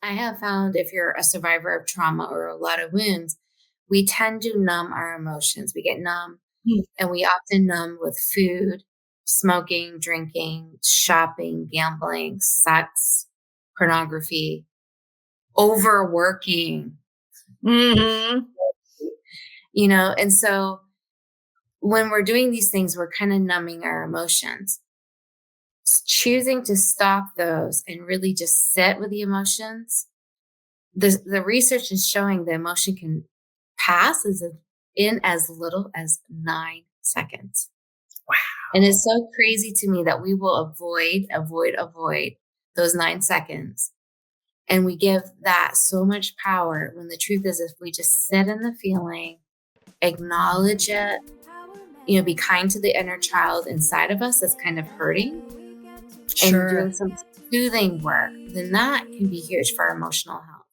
I have found if you're a survivor of trauma or a lot of wounds, we tend to numb our emotions. We get numb and we often numb with food, smoking, drinking, shopping, gambling, sex, pornography, overworking, Mm-hmm. and so when we're doing these things, we're kind of numbing our emotions. Choosing to stop those and really just sit with the emotions. The research is showing the emotion can pass in as little as 9 seconds. Wow. And it's so crazy to me that we will avoid those 9 seconds. And we give that so much power when the truth is, if we just sit in the feeling, acknowledge it, be kind to the inner child inside of us that's kind of hurting, Sure. and doing some soothing work, then that can be huge for our emotional health.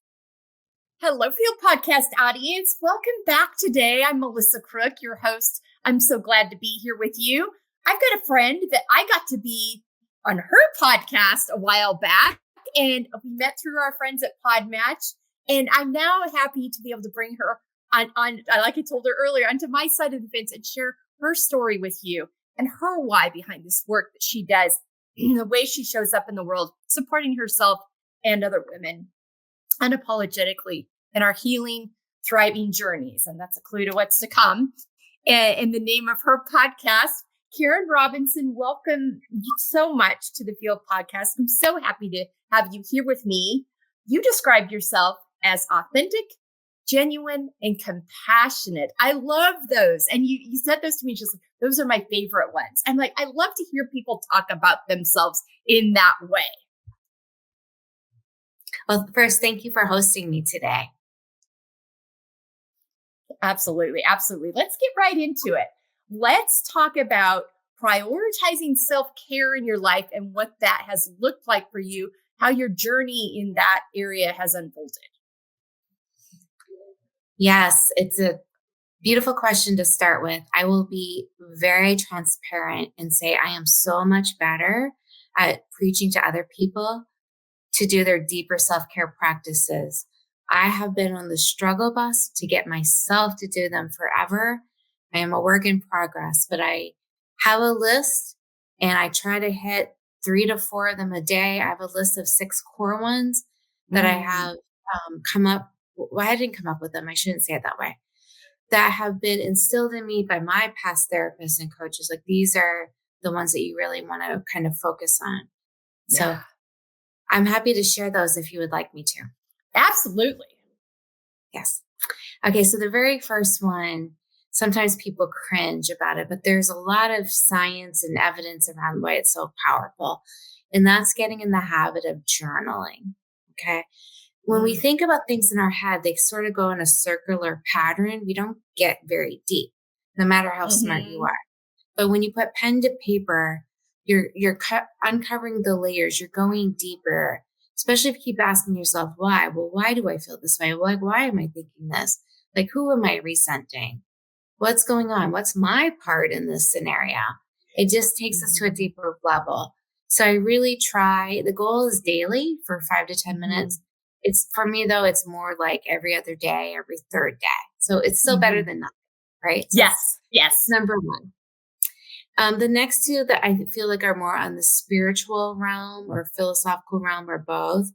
Hello, Field Podcast audience. Welcome back today. I'm Melissa Crook, your host. I'm so glad to be here with you. I've got a friend that I got to be on her podcast a while back, and we met through our friends at Podmatch. And I'm now happy to be able to bring her on, like I told her earlier, onto my side of the fence and share her story with you and her why behind this work that she does, the way she shows up in the world, supporting herself and other women unapologetically in our healing, thriving journeys. And that's a clue to what's to come. And in the name of her podcast, Karen Robinson, welcome so much to the Field Podcast. I'm so happy to have you here with me. You described yourself as authentic, genuine, and compassionate. I love those. And you said those to me, just like, those are my favorite ones. I'm like, I love to hear people talk about themselves in that way. Well, first, thank you for hosting me today. Absolutely. Absolutely. Let's get right into it. Let's talk about prioritizing self-care in your life and what that has looked like for you, how your journey in that area has unfolded. Yes, it's a beautiful question to start with. I will be very transparent and say I am so much better at preaching to other people to do their deeper self-care practices. I have been on the struggle bus to get myself to do them forever. I am a work in progress, but I have a list and I try to hit 3 to 4 of them a day. I have a list of 6 core ones that I have come up. Well, I didn't come up with them. I shouldn't say it that way. That have been instilled in me by my past therapists and coaches. Like, these are the ones that you really want to kind of focus on. Yeah. So I'm happy to share those if you would like me to. Absolutely. Yes. Okay. So the very first one, sometimes people cringe about it, but there's a lot of science and evidence around why it's so powerful. And that's getting in the habit of journaling. Okay. When we think about things in our head, they sort of go in a circular pattern. We don't get very deep, no matter how smart you are. But when you put pen to paper, you're uncovering the layers. You're going deeper, especially if you keep asking yourself, why? Well, why do I feel this way? Like, why am I thinking this? Like, who am I resenting? What's going on? What's my part in this scenario? It just takes us to a deeper level. So I really try. The goal is daily for 5 to 10 minutes. It's, for me though, it's more like every other day, every third day. So it's still better than nothing, right? So yes. Number one. The next 2 that I feel like are more on the spiritual realm or philosophical realm, or both.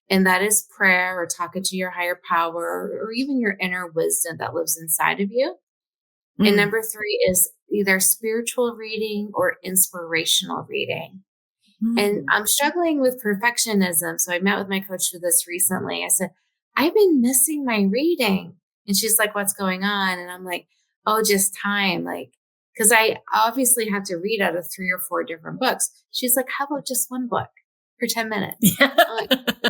And that is prayer, or talking to your higher power, or even your inner wisdom that lives inside of you. And number 3 is either spiritual reading or inspirational reading. And I'm struggling with perfectionism. So I met with my coach for this recently. I said, I've been missing my reading. And she's like, what's going on? And I'm like, oh, just time. Like, because I obviously have to read out of 3 or 4 different books. She's like, how about just one book for 10 minutes? Like, yeah.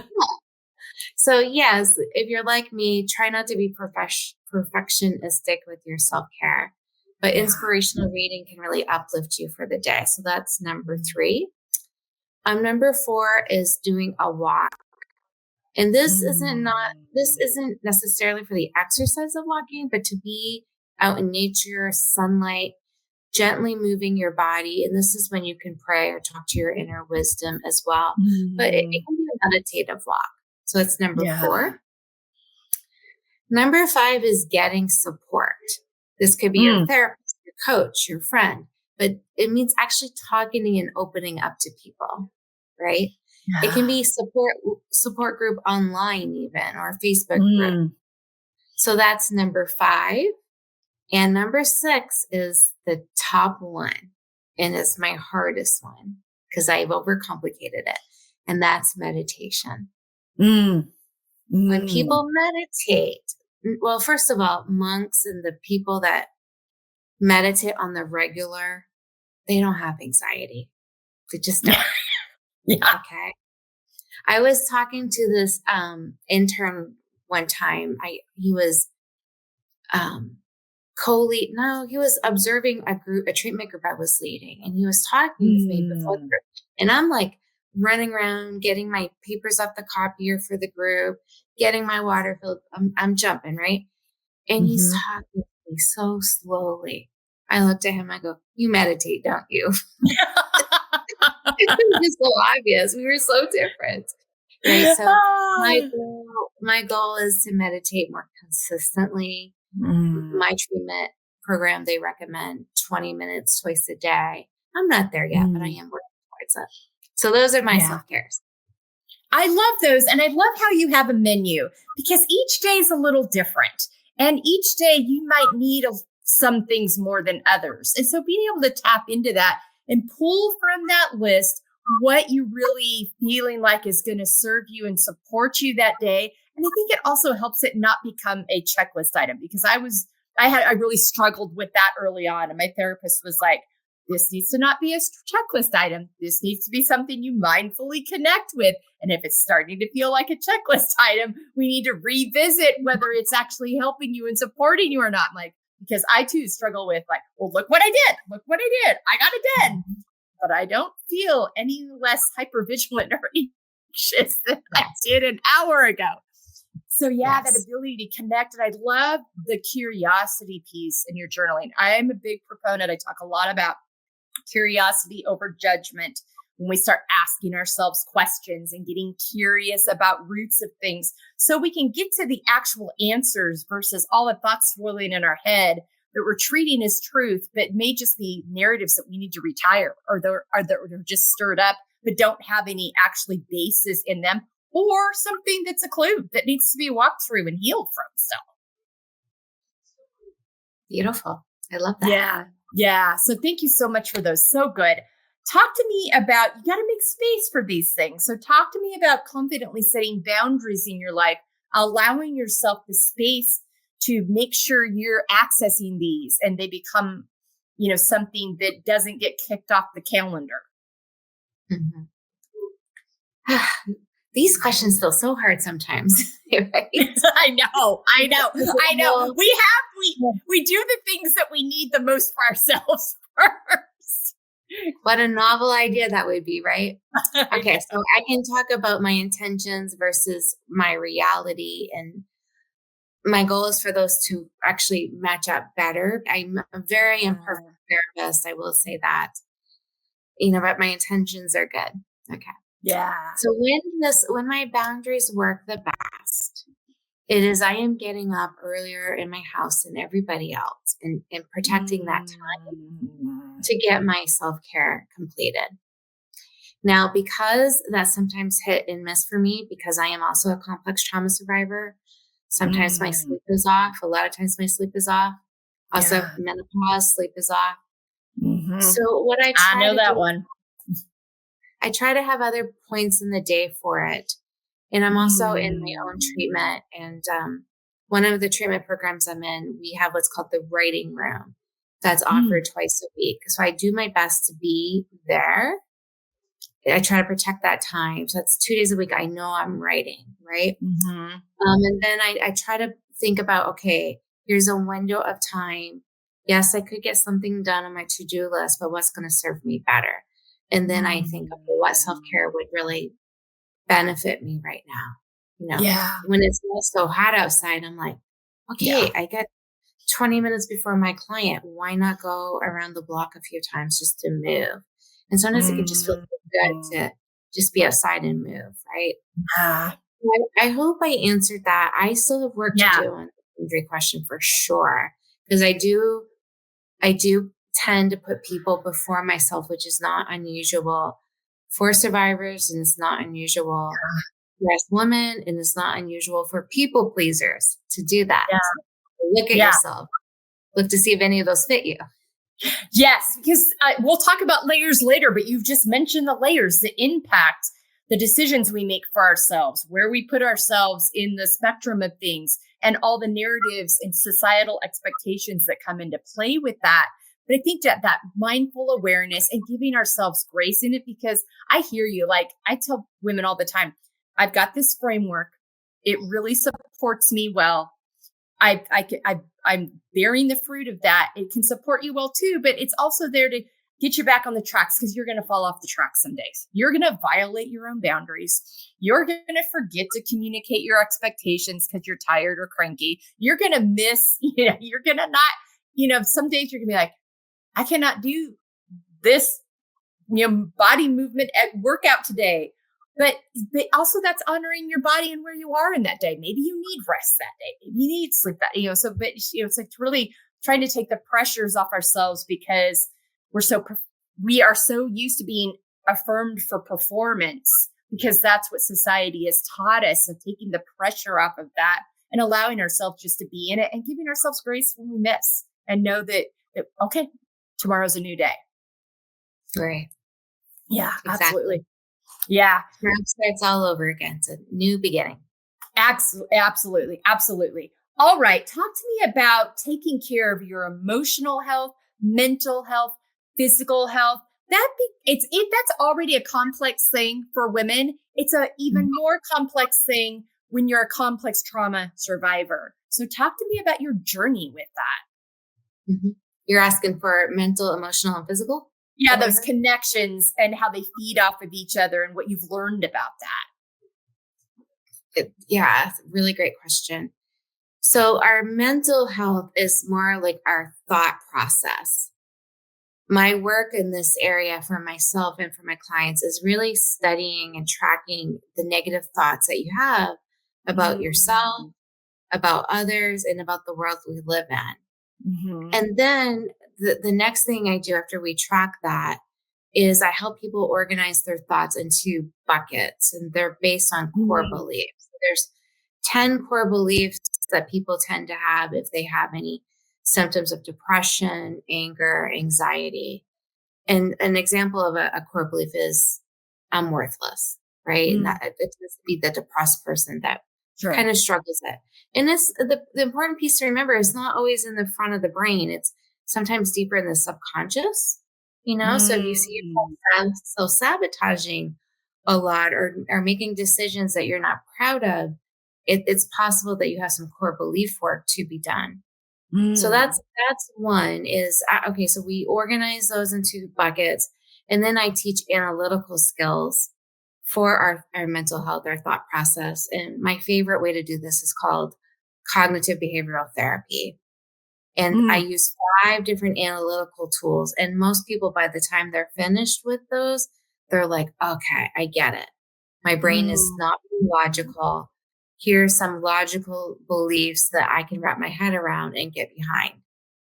So yes, if you're like me, try not to be perfectionistic with your self-care, but inspirational reading can really uplift you for the day. So that's number 3. Number 4 is doing a walk. And this isn't necessarily for the exercise of walking, but to be out in nature, sunlight, gently moving your body. And this is when you can pray or talk to your inner wisdom as well. But it can be a meditative walk. So it's number Yeah. 4. Number 5 is getting support. This could be your therapist, your coach, your friend, but it means actually talking and opening up to people, right? Yeah. It can be support group online even, or Facebook group. So that's number 5. And number 6 is the top one. And it's my hardest one because I've overcomplicated it. And that's meditation. When people meditate, well, first of all, monks and the people that meditate on the regular, they don't have anxiety. They just don't. Yeah. Okay. I was talking to this intern one time. He was he was observing a treatment group I was leading, and he was talking with me before the group. And I'm like running around, getting my papers off the copier for the group, getting my water filled. I'm jumping, right? And he's talking to me so slowly. I looked at him, I go, "You meditate, don't you?" It was just so obvious. We were so different. Right. So my goal is to meditate more consistently. My treatment program, they recommend 20 minutes twice a day. I'm not there yet, but I am working towards it. So those are my self-cares. I love those. And I love how you have a menu because each day is a little different. And each day you might need some things more than others. And so being able to tap into that and pull from that list what you really feeling like is going to serve you and support you that day. And I think it also helps it not become a checklist item because I really struggled with that early on. And my therapist was like, this needs to not be a checklist item. This needs to be something you mindfully connect with. And if it's starting to feel like a checklist item, we need to revisit whether it's actually helping you and supporting you or not. I'm like, because I too struggle with like, well, look what I did. Look what I did. I got a 10. But I don't feel any less hypervigilant or anxious than I did an hour ago. So that ability to connect. And I love the curiosity piece in your journaling. I'm a big proponent. I talk a lot about curiosity over judgment. When we start asking ourselves questions and getting curious about roots of things so we can get to the actual answers versus all the thoughts swirling in our head that we're treating as truth, but may just be narratives that we need to retire or they're just stirred up, but don't have any actually basis in them or something that's a clue that needs to be walked through and healed from still. Beautiful. I love that. Yeah. So thank you so much for those. So good. Talk to me about, you got to make space for these things. So talk to me about confidently setting boundaries in your life, allowing yourself the space to make sure you're accessing these and they become, something that doesn't get kicked off the calendar. These questions feel so hard sometimes. Right? I know. We do the things that we need the most for ourselves first. What a novel idea that would be, right? Okay, so I can talk about my intentions versus my reality, and my goal is for those to actually match up better. I'm a very imperfect therapist, I will say that. But my intentions are good. Okay. Yeah. So when my boundaries work the best, it is I am getting up earlier in my house than everybody else and protecting that time to get my self-care completed. Now, because that's sometimes hit and miss for me, because I am also a complex trauma survivor, sometimes my sleep is off. A lot of times my sleep is off. Also, menopause, sleep is off. So what I know that one. I try to have other points in the day for it. And I'm also in my own treatment. And one of the treatment programs I'm in, we have what's called the writing room that's offered twice a week. So I do my best to be there. I try to protect that time. So that's 2 days a week. I know I'm writing, right? And then I try to think about, okay, here's a window of time. Yes, I could get something done on my to-do list, but what's going to serve me better? And then I think, okay, what self-care would really benefit me right now? When it's not so hot outside, I'm like, okay, I got 20 minutes before my client. Why not go around the block a few times just to move? And sometimes it can just feel good to just be outside and move, right? I hope I answered that. I still have work to do on the boundary question for sure. Because I do tend to put people before myself, which is not unusual for survivors, and it's not unusual for us women, and it's not unusual for people pleasers to do that. Yeah. Look at yourself. Look to see if any of those fit you. Yes, because we'll talk about layers later, but you've just mentioned the layers that impact the decisions we make for ourselves, where we put ourselves in the spectrum of things, and all the narratives and societal expectations that come into play with that. But I think that mindful awareness and giving ourselves grace in it, because I hear you. Like I tell women all the time, I've got this framework. It really supports me well. I'm bearing the fruit of that. It can support you well too, but it's also there to get you back on the tracks, because you're going to fall off the track some days. You're going to violate your own boundaries. You're going to forget to communicate your expectations because you're tired or cranky. You're going to miss, you're going to not, some days you're going to be like, I cannot do this, body movement at workout today. But also that's honoring your body and where you are in that day. Maybe you need rest that day. Maybe you need sleep that, it's like really trying to take the pressures off ourselves, because we are so used to being affirmed for performance, because that's what society has taught us. So taking the pressure off of that and allowing ourselves just to be in it and giving ourselves grace when we miss, and know that okay, tomorrow's a new day. Right. Yeah, exactly. Absolutely. Yeah. Starts all over again. It's a new beginning. Absolutely. Absolutely. All right. Talk to me about taking care of your emotional health, mental health, physical health. That's already a complex thing for women. It's a even more complex thing when you're a complex trauma survivor. So talk to me about your journey with that. Mm-hmm. You're asking for mental, emotional, and physical? Yeah, those connections and how they feed off of each other and what you've learned about that. Really great question. So our mental health is more like our thought process. My work in this area for myself and for my clients is really studying and tracking the negative thoughts that you have about yourself, about others, and about the world we live in. Mm-hmm. And then the next thing I do after we track that is I help people organize their thoughts into buckets, and they're based on core beliefs. So there's 10 core beliefs that people tend to have if they have any symptoms of depression, anger, anxiety. And an example of a core belief is I'm worthless, right? And that it tends to be the depressed person that kind of struggles it. And it's the important piece to remember is not always in the front of the brain. It's sometimes deeper in the subconscious, so if you see yourself self-sabotaging a lot or making decisions that you're not proud of, it's possible that you have some core belief work to be done. So that's one is, okay, so we organize those into buckets, and then I teach analytical skills for our mental health, our thought process. And my favorite way to do this is called cognitive behavioral therapy. And I use 5 different analytical tools. And most people, by the time they're finished with those, they're like, okay, I get it. My brain is not logical. Here's some logical beliefs that I can wrap my head around and get behind.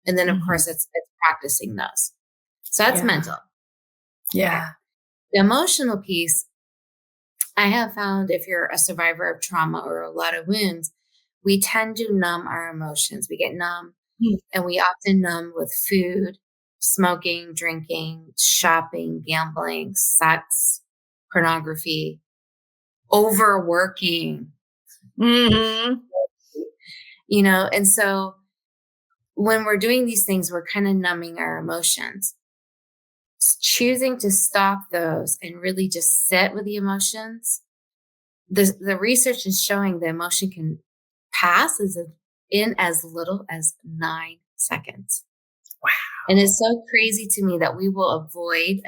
And then, of course, it's practicing those. So that's mental. Yeah. The emotional piece, I have found if you're a survivor of trauma or a lot of wounds, we tend to numb our emotions. We get numb. And we often numb with food, smoking, drinking, shopping, gambling, sex, pornography, overworking. And so when we're doing these things, we're kind of numbing our emotions. Choosing to stop those and really just sit with the emotions. The research is showing the emotion can pass in as little as 9 seconds. Wow. And it's so crazy to me that we will avoid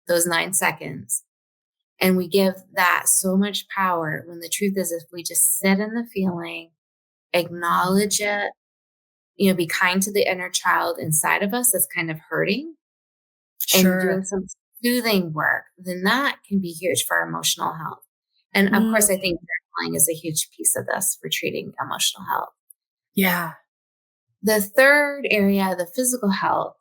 those 9 seconds. And we give that so much power when the truth is if we just sit in the feeling, acknowledge it, be kind to the inner child inside of us that's kind of hurting and doing some soothing work, then that can be huge for our emotional health. And of course, I think journaling is a huge piece of this for treating emotional health. Yeah. The third area, the physical health,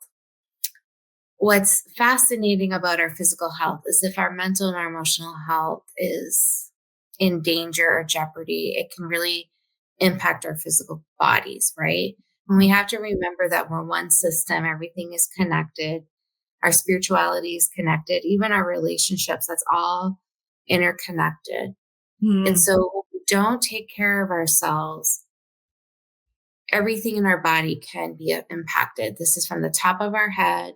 what's fascinating about our physical health is if our mental and our emotional health is in danger or jeopardy, it can really impact our physical bodies, right? And we have to remember that we're one system, everything is connected, our spirituality is connected, even our relationships, that's all interconnected. And so when we don't take care of ourselves, everything in our body can be impacted. This is from the top of our head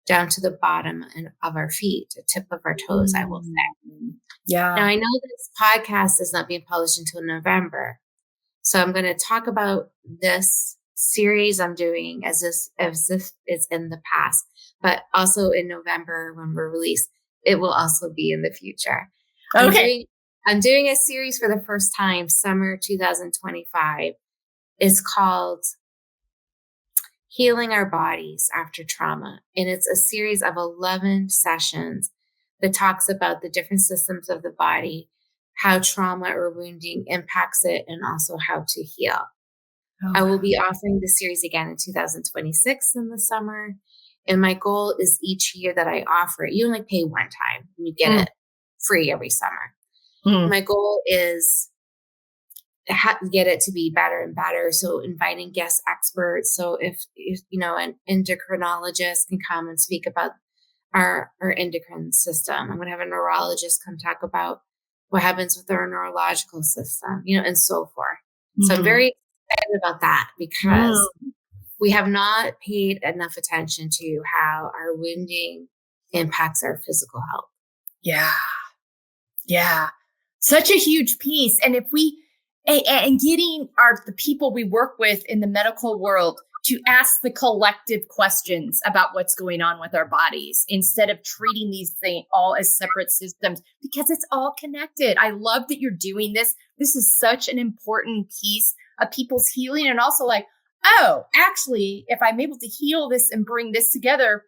down to the bottom of our feet, the tip of our toes, I will say. Yeah. Now, I know this podcast is not being published until November. So I'm going to talk about this series I'm doing as if it's in the past, but also in November when we're released, it will also be in the future. Okay. I'm doing a series for the first time, summer 2025. It's called Healing Our Bodies After Trauma. And it's a series of 11 sessions that talks about the different systems of the body, how trauma or wounding impacts it, and also how to heal. I will be offering the series again in 2026 in the summer. And my goal is each year that I offer it, you only pay one time and you get it free every summer. My goal is get it to be better and better. So inviting guest experts. So if an endocrinologist can come and speak about our endocrine system. I'm going to have a neurologist come talk about what happens with our neurological system, and so forth. So I'm very excited about that because we have not paid enough attention to how our wounding impacts our physical health. Yeah. Yeah. Such a huge piece. And if we, and getting the people we work with in the medical world to ask the collective questions about what's going on with our bodies instead of treating these things all as separate systems, because it's all connected. I love that you're doing this. This is such an important piece of people's healing. And also actually, if I'm able to heal this and bring this together,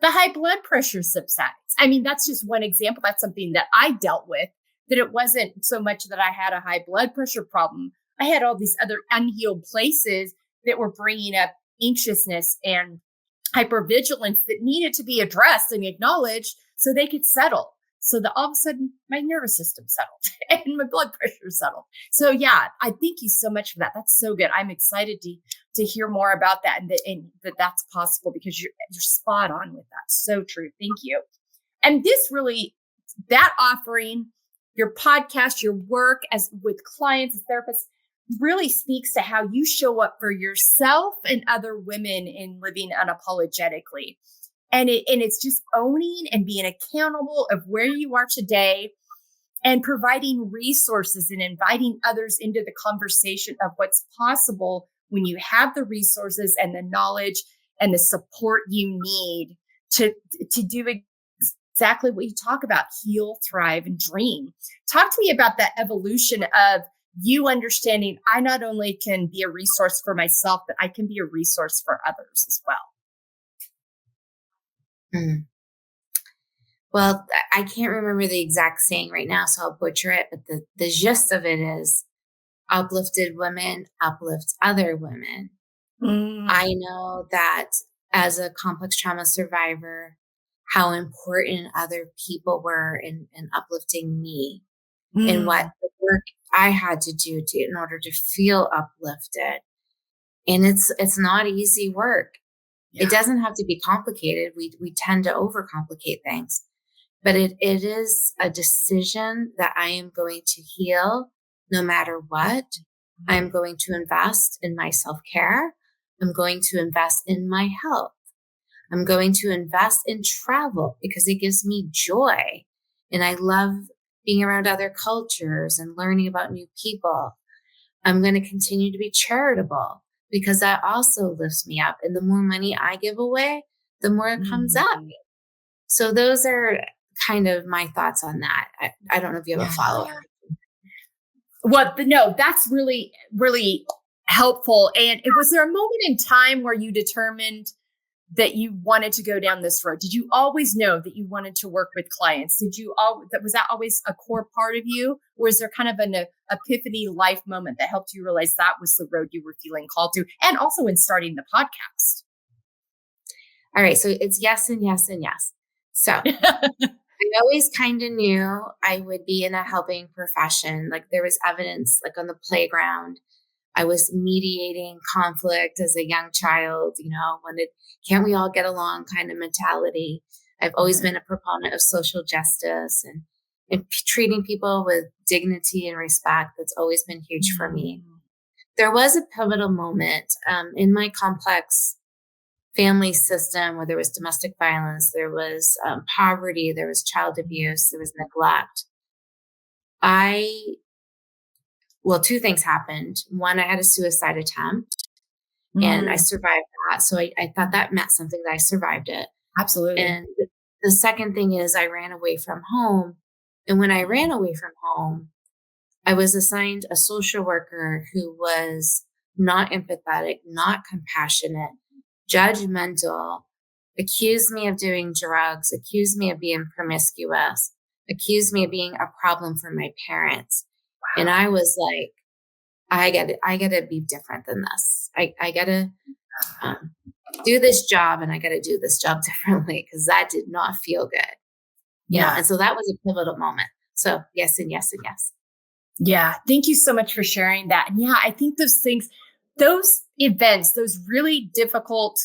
the high blood pressure subsides. I mean, that's just one example. That's something that I dealt with, that it wasn't so much that I had a high blood pressure problem. I had all these other unhealed places that were bringing up anxiousness and hypervigilance that needed to be addressed and acknowledged so they could settle. So that all of a sudden my nervous system settled and my blood pressure settled. So yeah, I thank you so much for that. That's so good. I'm excited to hear more about that and that that's possible, because you're spot on with that. So true. Thank you. And this really, that offering, your podcast, your work as with clients and therapists, really speaks to how you show up for yourself and other women in living unapologetically. And it's just owning and being accountable of where you are today and providing resources and inviting others into the conversation of what's possible when you have the resources and the knowledge and the support you need to do exactly what you talk about: heal, thrive, and dream. Talk to me about that evolution of you understanding I not only can be a resource for myself, but I can be a resource for others as well. Well, I can't remember the exact saying right now, so I'll butcher it. But the gist of it is uplifted women uplift other women. I know that as a complex trauma survivor, how important other people were in uplifting me and what the work I had to do in order to feel uplifted. And it's not easy work. Yeah. It doesn't have to be complicated. We tend to overcomplicate things, but it is a decision that I am going to heal no matter what. I'm going to invest in my self-care. I'm going to invest in my health. I'm going to invest in travel because it gives me joy. And I love being around other cultures and learning about new people. I'm going to continue to be charitable because that also lifts me up. And the more money I give away, the more it comes up. So those are kind of my thoughts on that. I don't know if you have a follow-up. Well, no, that's really, really helpful. And was there a moment in time where you determined that you wanted to go down this road? Did you always know that you wanted to work with clients? Was that always a core part of you? Or is there kind of an epiphany life moment that helped you realize that was the road you were feeling called to? And also in starting the podcast. All right. So it's yes and yes and yes. So I always kind of knew I would be in a helping profession. Like there was evidence, like on the playground, I was mediating conflict as a young child, can't we all get along kind of mentality. I've always been a proponent of social justice and treating people with dignity and respect. That's always been huge for me. There was a pivotal moment in my complex family system where there was domestic violence, there was poverty, there was child abuse, there was neglect. Two things happened. One, I had a suicide attempt and I survived that. So I thought that meant something, that I survived it. Absolutely. And the second thing is I ran away from home. And when I ran away from home, I was assigned a social worker who was not empathetic, not compassionate, judgmental, accused me of doing drugs, accused me of being promiscuous, accused me of being a problem for my parents. Wow. And I was like, I gotta be different than this. I gotta do this job, and I gotta do this job differently, because that did not feel good. Yeah. And so that was a pivotal moment. So yes and yes and yes. Yeah. Thank you so much for sharing that. And yeah, I think those things, those events, those really difficult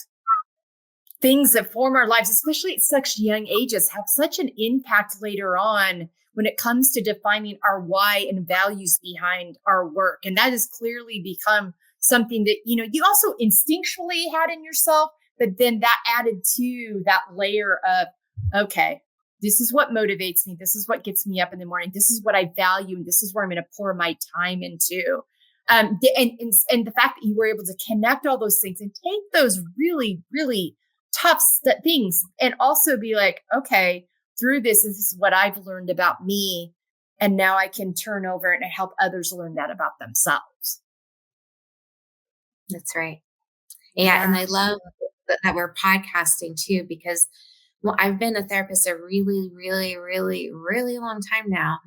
things that form our lives, especially at such young ages, have such an impact later on when it comes to defining our why and values behind our work. And that has clearly become something that, you also instinctually had in yourself, but then that added to that layer of, okay, this is what motivates me. This is what gets me up in the morning. This is what I value. And this is where I'm going to pour my time into. And the fact that you were able to connect all those things and take those really, really tough things and also be like, okay, through this is what I've learned about me. And now I can turn over and help others learn that about themselves. That's right. Yeah. And I love that we're podcasting too, because I've been a therapist a really, really, really, really long time now.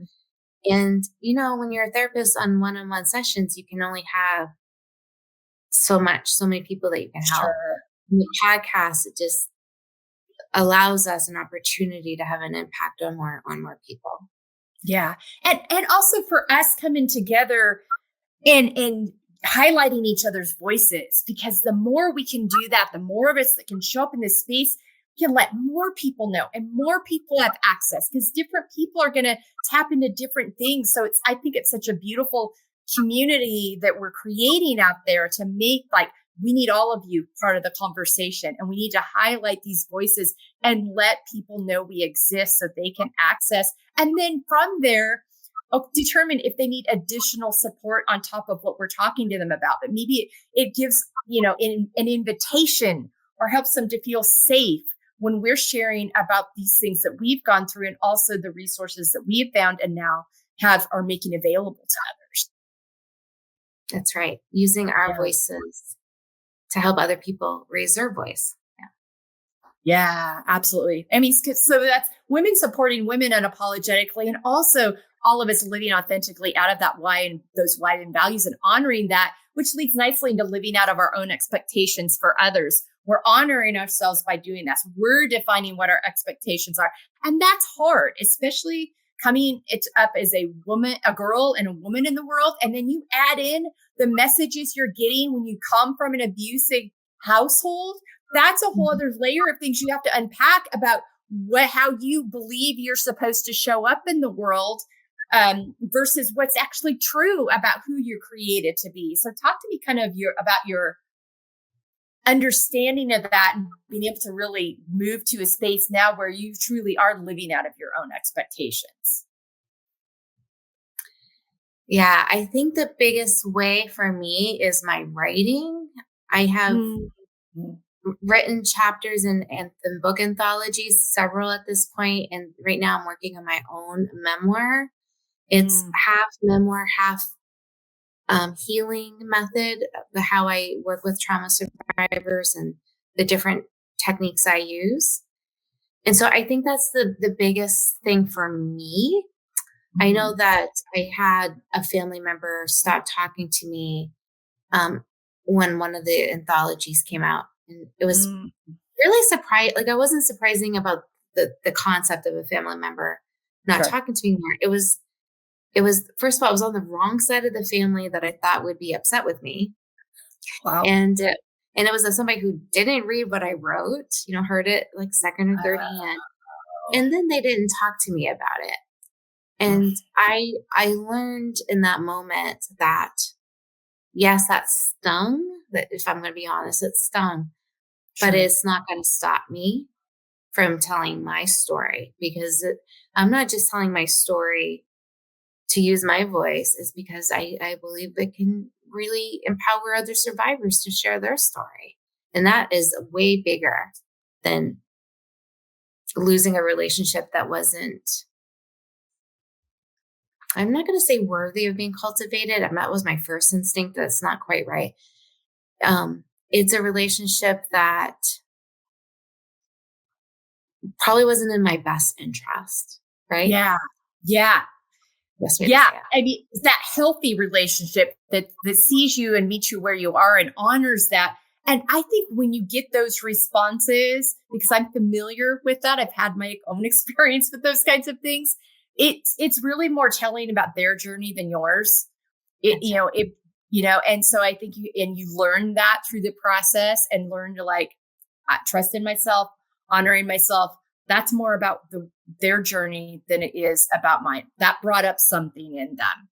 And, when you're a therapist on one-on-one sessions, you can only have so many people that you can help. Sure. And the podcast, it just allows us an opportunity to have an impact on more people. Yeah. And also for us coming together and highlighting each other's voices, because the more we can do that, the more of us that can show up in this space, can let more people know and more people have access, because different people are going to tap into different things. So I think it's such a beautiful community that we're creating out there to make, we need all of you part of the conversation, and we need to highlight these voices and let people know we exist so they can access. And then from there, determine if they need additional support on top of what we're talking to them about. But maybe it gives, an invitation or helps them to feel safe when we're sharing about these things that we've gone through, and also the resources that we've found and now are making available to others. That's right. Using our voices to help other people raise their voice. Yeah, absolutely. I mean, so that's women supporting women unapologetically, and also all of us living authentically out of that why and those why and values, and honoring that, which leads nicely into living out of our own expectations for others. We're honoring ourselves by doing that. So we're defining what our expectations are. And that's hard, especially coming up as a woman, a girl and a woman in the world. And then you add in the messages you're getting when you come from an abusive household. That's a whole other layer of things you have to unpack about how you believe you're supposed to show up in the world versus what's actually true about who you're created to be. So talk to me kind of about your understanding of that and being able to really move to a space now where you truly are living out of your own expectations. Yeah, I think the biggest way for me is my writing. I have written chapters in the book anthologies, several at this point, and right now I'm working on my own memoir. It's half memoir, half healing method, how I work with trauma survivors and the different techniques I use. And so I think that's the biggest thing for me. I know that I had a family member stop talking to me when one of the anthologies came out. And it was really surprised. Like, I wasn't surprising about the concept of a family member not talking to me more. It was, first of all, it was on the wrong side of the family that I thought would be upset with me. Wow. And it was somebody who didn't read what I wrote, heard it like second or third hand. And then they didn't talk to me about it. And I learned in that moment that, yes, that stung. That, if I'm going to be honest, it stung, but it's not going to stop me from telling my story, because I'm not just telling my story to use my voice. Is because I believe it can really empower other survivors to share their story. And that is way bigger than losing a relationship that wasn't, I'm not going to say worthy of being cultivated. That was my first instinct. That's not quite right. It's a relationship that probably wasn't in my best interest. Right? Yeah. Yeah. Yeah. I mean, it's that healthy relationship that sees you and meets you where you are and honors that. And I think when you get those responses, because I'm familiar with that, I've had my own experience with those kinds of things. It's really more telling about their journey than yours. And so I think you learn that through the process, and learn to trust in myself, honoring myself. That's more about their journey than it is about mine. That brought up something in them.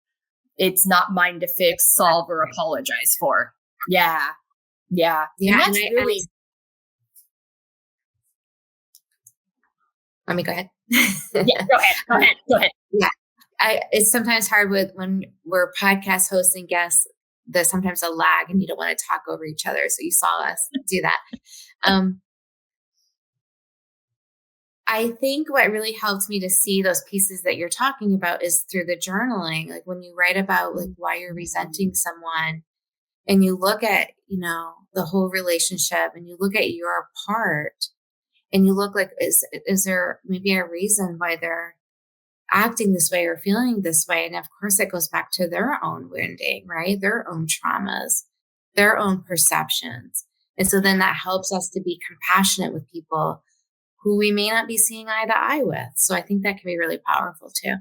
It's not mine to fix, solve, or apologize for. Yeah. Yeah. Yeah. And that's really. Let me go ahead. Yeah, go ahead. Yeah. It's sometimes hard when we're podcast hosts and guests. There's sometimes a lag and you don't want to talk over each other. So you saw us do that. I think what really helped me to see those pieces that you're talking about is through the journaling. Like, when you write about why you're resenting someone, and you look at, the whole relationship, and you look at your part, and you look like, is there maybe a reason why they're acting this way or feeling this way? And of course it goes back to their own wounding, right? Their own traumas, their own perceptions. And so then that helps us to be compassionate with people who we may not be seeing eye to eye with. So I think that can be really powerful too.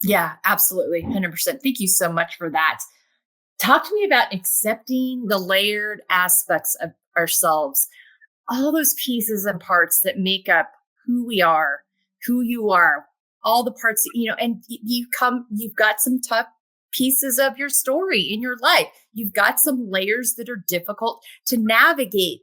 Yeah, absolutely. 100%. Thank you so much for that. Talk to me about accepting the layered aspects of ourselves, all those pieces and parts that make up who we are, who you are, all the parts, and you've got some tough pieces of your story in your life. You've got some layers that are difficult to navigate.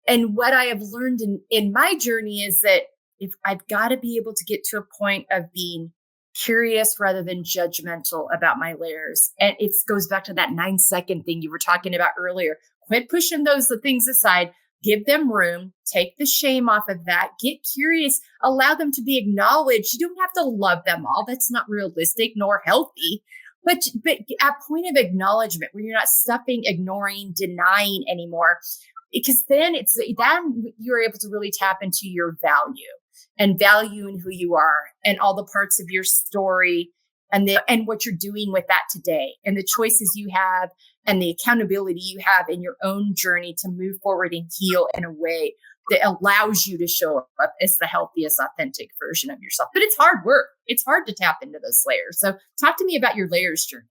And what I have learned in my journey is that if I've got to be able to get to a point of being curious rather than judgmental about my layers. And it goes back to that 9-second thing you were talking about earlier. Quit pushing the things aside, give them room, take the shame off of that, get curious, allow them to be acknowledged. You don't have to love them all. That's not realistic nor healthy. But at point of acknowledgement, where you're not stuffing, ignoring, denying anymore, because then you're able to really tap into your value in who you are and all the parts of your story and what you're doing with that today, and the choices you have and the accountability you have in your own journey to move forward and heal in a way that allows you to show up as the healthiest, authentic version of yourself. But it's hard work. It's hard to tap into those layers. So talk to me about your layers journey.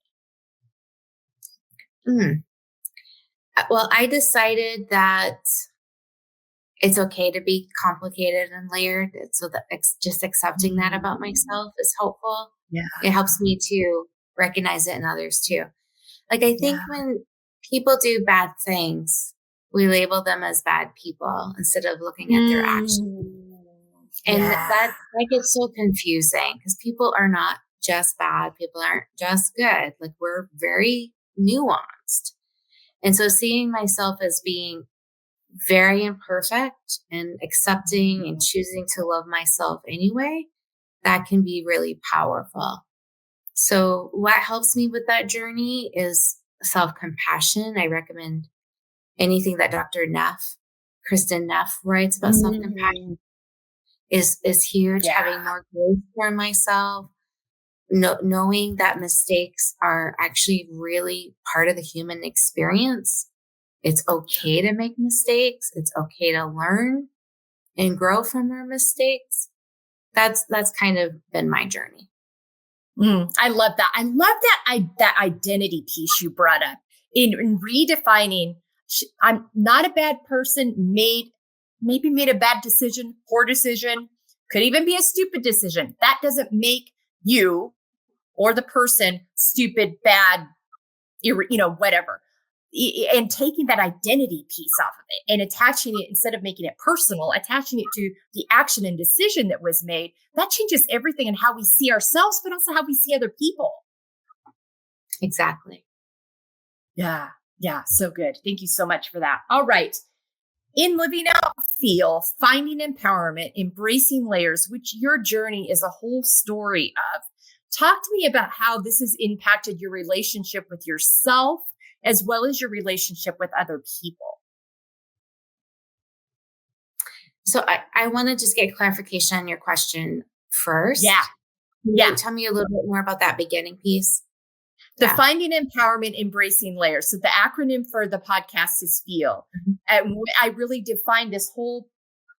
Well, I decided that it's okay to be complicated and layered. So that just accepting that about myself is helpful. Yeah. It helps me to recognize it in others too. Like, I think when people do bad things, we label them as bad people instead of looking at their actions. And that gets so confusing, because people are not just bad. People aren't just good. Like, we're very nuanced. And so seeing myself as being very imperfect and accepting and choosing to love myself anyway, that can be really powerful. So what helps me with that journey is self-compassion. I recommend anything that Dr. Neff Kristen Neff writes about self-compassion, is huge. Yeah. Having more grace for myself, knowing that mistakes are actually really part of the human experience. It's okay to make mistakes. It's okay to learn and grow from our mistakes. That's kind of been my journey. I love that. I love that identity piece you brought up in redefining. I'm not a bad person. Maybe made a bad decision, poor decision, could even be a stupid decision. That doesn't make you or the person stupid, bad, whatever. And taking that identity piece off of it and attaching it, instead of making it personal, attaching it to the action and decision that was made, that changes everything in how we see ourselves, but also how we see other people. Exactly. Yeah. So good. Thank you so much for that. All right. In Living Out Feel, Finding Empowerment, Embracing Layers, which your journey is a whole story of. Talk to me about how this has impacted your relationship with yourself, as well as your relationship with other people. So I want to just get clarification on your question first. Yeah. Tell me a little bit more about that beginning piece. The Finding Empowerment, Embracing Layers. So the acronym for the podcast is FEEL. And I really defined this whole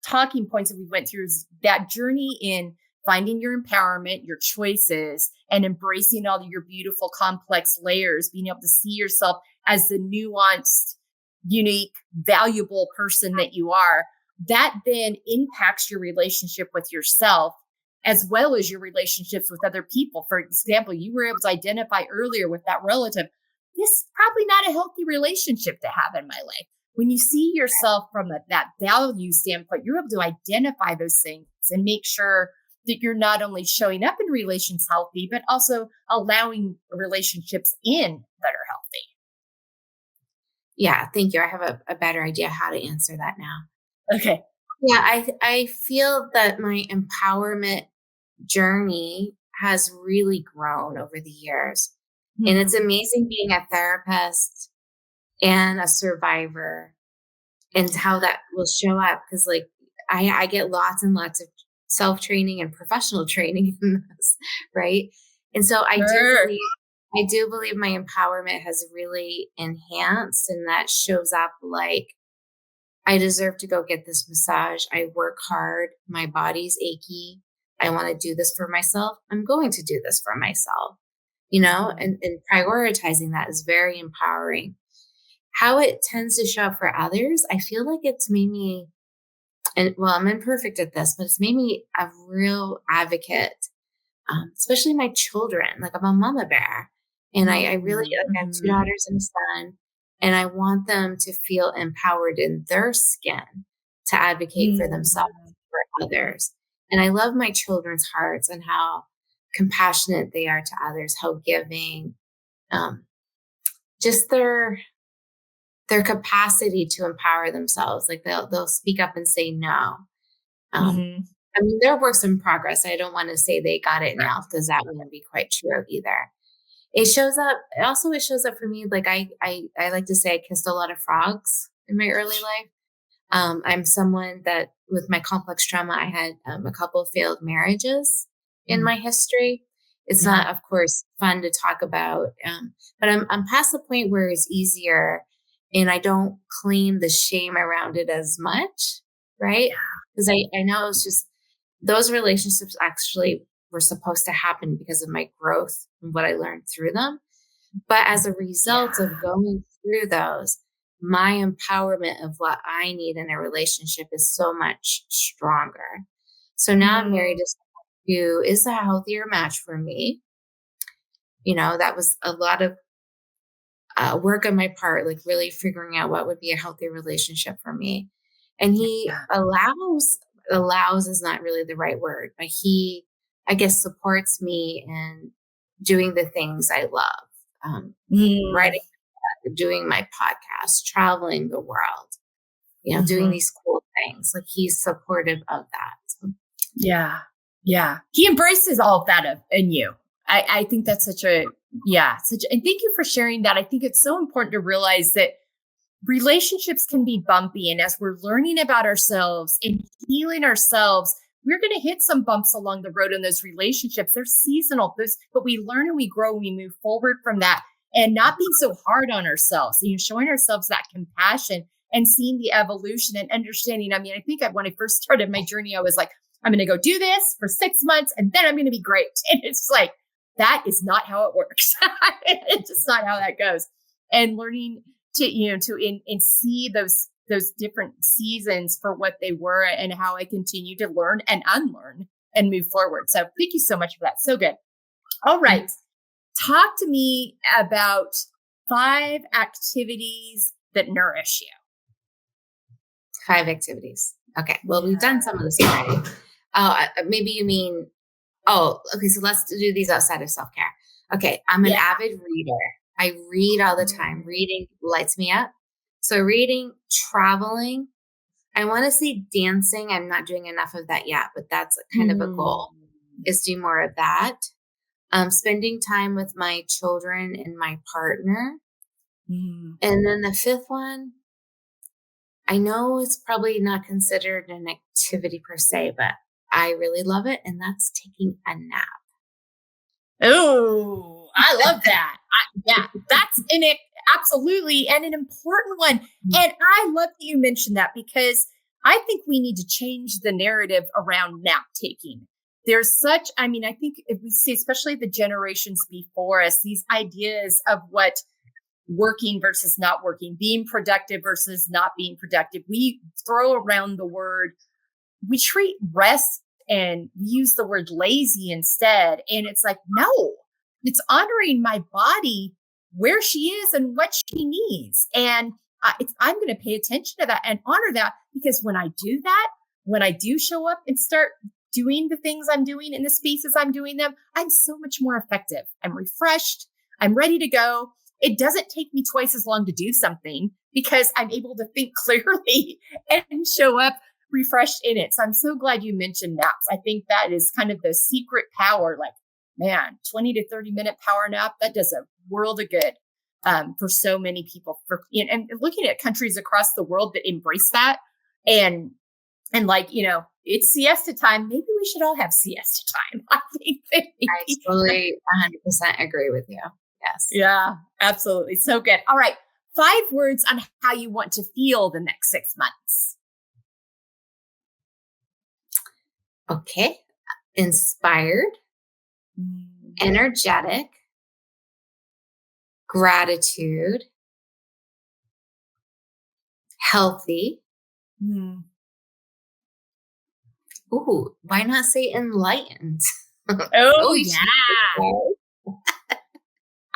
talking points that we went through, is that journey in finding your empowerment, your choices, and embracing all of your beautiful, complex layers, being able to see yourself as the nuanced, unique, valuable person that you are. That then impacts your relationship with yourself, as well as your relationships with other people. For example, you were able to identify earlier with that relative, this is probably not a healthy relationship to have in my life. When you see yourself from that value standpoint, you're able to identify those things and make sure that you're not only showing up in relations healthy, but also allowing relationships in that are healthy. Yeah, thank you. I have a better idea how to answer that now. Okay. Yeah, I feel that my empowerment journey has really grown over the years. And it's amazing being a therapist and a survivor and how that will show up. Because like I get lots and lots of self-training and professional training in this, right? And so I do believe my empowerment has really enhanced, and that shows up like, I deserve to go get this massage. I work hard. My body's achy. I want to do this for myself. I'm going to do this for myself, and prioritizing that is very empowering. How it tends to show up for others, I feel like it's made me, I'm imperfect at this, but it's made me a real advocate, especially my children. Like, I'm a mama bear, and I really, I have 2 daughters and a son, and I want them to feel empowered in their skin to advocate for themselves, for others. And I love my children's hearts and how compassionate they are to others, how giving, just their capacity to empower themselves. Like they'll speak up and say no. I mean, they're works in progress. I don't want to say they got it now, because that wouldn't be quite true either. It shows up for me. Like I like to say I kissed a lot of frogs in my early life. I'm someone that, with my complex trauma, I had a couple of failed marriages in my history. It's not, of course, fun to talk about, but I'm past the point where it's easier, and I don't claim the shame around it as much, right? Because I know it's just, those relationships actually were supposed to happen because of my growth and what I learned through them. But as a result of going through those, my empowerment of what I need in a relationship is so much stronger. So now I'm married to someone who is a healthier match for me. That was a lot of work on my part, like really figuring out what would be a healthy relationship for me. And he allows is not really the right word, but he, I guess, supports me in doing the things I love, writing, doing my podcast, traveling the world, doing these cool things. Like, he's supportive of that. So. Yeah. He embraces all of that in you. I think that's and thank you for sharing that. I think it's so important to realize that relationships can be bumpy. And as we're learning about ourselves and healing ourselves, we're going to hit some bumps along the road in those relationships. They're seasonal, but we learn and we grow and we move forward from that, and not being so hard on ourselves, showing ourselves that compassion and seeing the evolution and understanding. I mean, I think when I first started my journey, I was like, I'm going to go do this for 6 months and then I'm going to be great. And it's like, that is not how it works. It's just not how that goes. And learning to see those different seasons for what they were and how I continue to learn and unlearn and move forward. So thank you so much for that. So good. All right. Talk to me about 5 activities that nourish you. 5 activities. Okay. Well, we've done some of this already. Maybe you mean, okay. So let's do these outside of self-care. Okay. I'm an avid reader. I read all the time. Reading lights me up. So reading, traveling. I want to say dancing. I'm not doing enough of that yet, but that's kind of a goal, is do more of that. Spending time with my children and my partner. And then the 5th one, I know it's probably not considered an activity per se, but I really love it. And that's taking a nap. Oh, I love that. That's absolutely. And an important one. And I love that you mentioned that, because I think we need to change the narrative around nap taking. There's such, I think if we see, especially the generations before us, these ideas of what working versus not working, being productive versus not being productive. We throw around the word, we treat rest and we use the word lazy instead. And it's like, no, it's honoring my body where she is and what she needs. And I'm going to pay attention to that and honor that, because when I do that, when I do show up and start doing the things I'm doing in the spaces I'm doing them, I'm so much more effective. I'm refreshed. I'm ready to go. It doesn't take me twice as long to do something because I'm able to think clearly and show up refreshed in it. So I'm so glad you mentioned naps. I think that is kind of the secret power. Like, man, 20 to 30 minute power nap, that does a world of good for so many people. And looking at countries across the world that embrace that and like, it's siesta time. Maybe we should all have siesta time. I think I totally 100% agree with you. Yes. Yeah, absolutely. So good. All right. 5 words on how you want to feel the next 6 months. Okay. Inspired, energetic, gratitude, healthy. Ooh, why not say enlightened? Oh, yeah.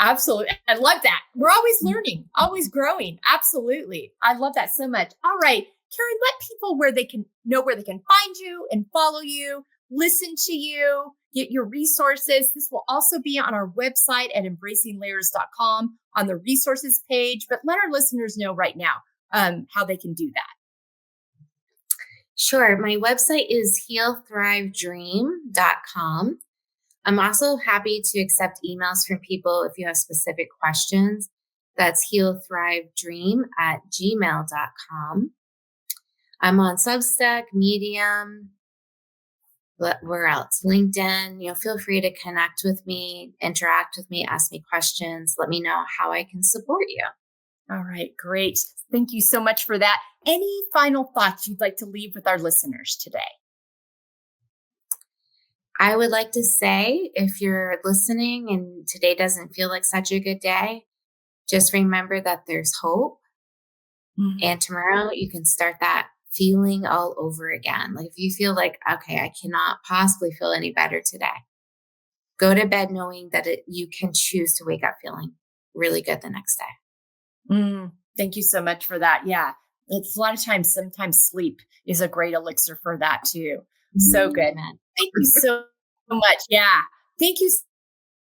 Absolutely. I love that. We're always learning, always growing. Absolutely. I love that so much. All right, Karen, let people where they can find you and follow you, listen to you, get your resources. This will also be on our website at embracinglayers.com on the resources page, but let our listeners know right now how they can do that. Sure. My website is healthrivedream.com. I'm also happy to accept emails from people if you have specific questions. That's healthrivedream@gmail.com. I'm on Substack, Medium, where else? LinkedIn. Feel free to connect with me, interact with me, ask me questions. Let me know how I can support you. All right, great. Thank you so much for that. Any final thoughts you'd like to leave with our listeners today? I would like to say, if you're listening and today doesn't feel like such a good day, just remember that there's hope. And tomorrow you can start that feeling all over again. Like if you feel like, okay, I cannot possibly feel any better today, go to bed knowing that you can choose to wake up feeling really good the next day. Thank you so much for that. Yeah. It's a lot of times, sometimes sleep is a great elixir for that too. So good. Thank you so much. Yeah. Thank you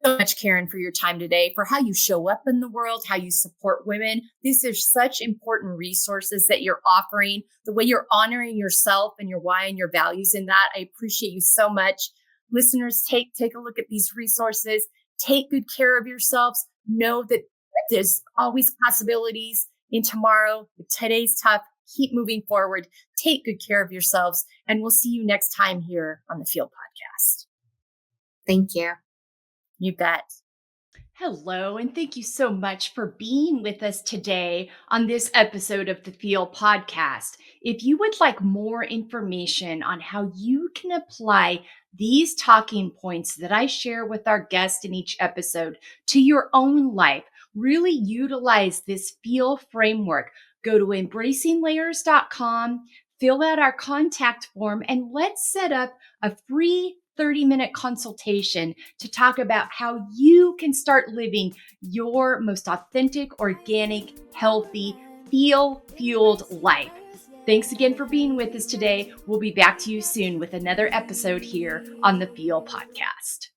so much, Karen, for your time today, for how you show up in the world, how you support women. These are such important resources that you're offering, the way you're honoring yourself and your why and your values in that. I appreciate you so much. Listeners, take a look at these resources. Take good care of yourselves. Know that there's always possibilities in tomorrow. If today's tough, keep moving forward. Take good care of yourselves. And we'll see you next time here on the Feel Podcast. Thank you. You bet. Hello, and thank you so much for being with us today on this episode of the Feel Podcast. If you would like more information on how you can apply these talking points that I share with our guests in each episode to your own life, really utilize this Feel framework, go to embracinglayers.com, fill out our contact form, and let's set up a free 30-minute consultation to talk about how you can start living your most authentic, organic, healthy, feel-fueled life. Thanks again for being with us today. We'll be back to you soon with another episode here on the Feel Podcast.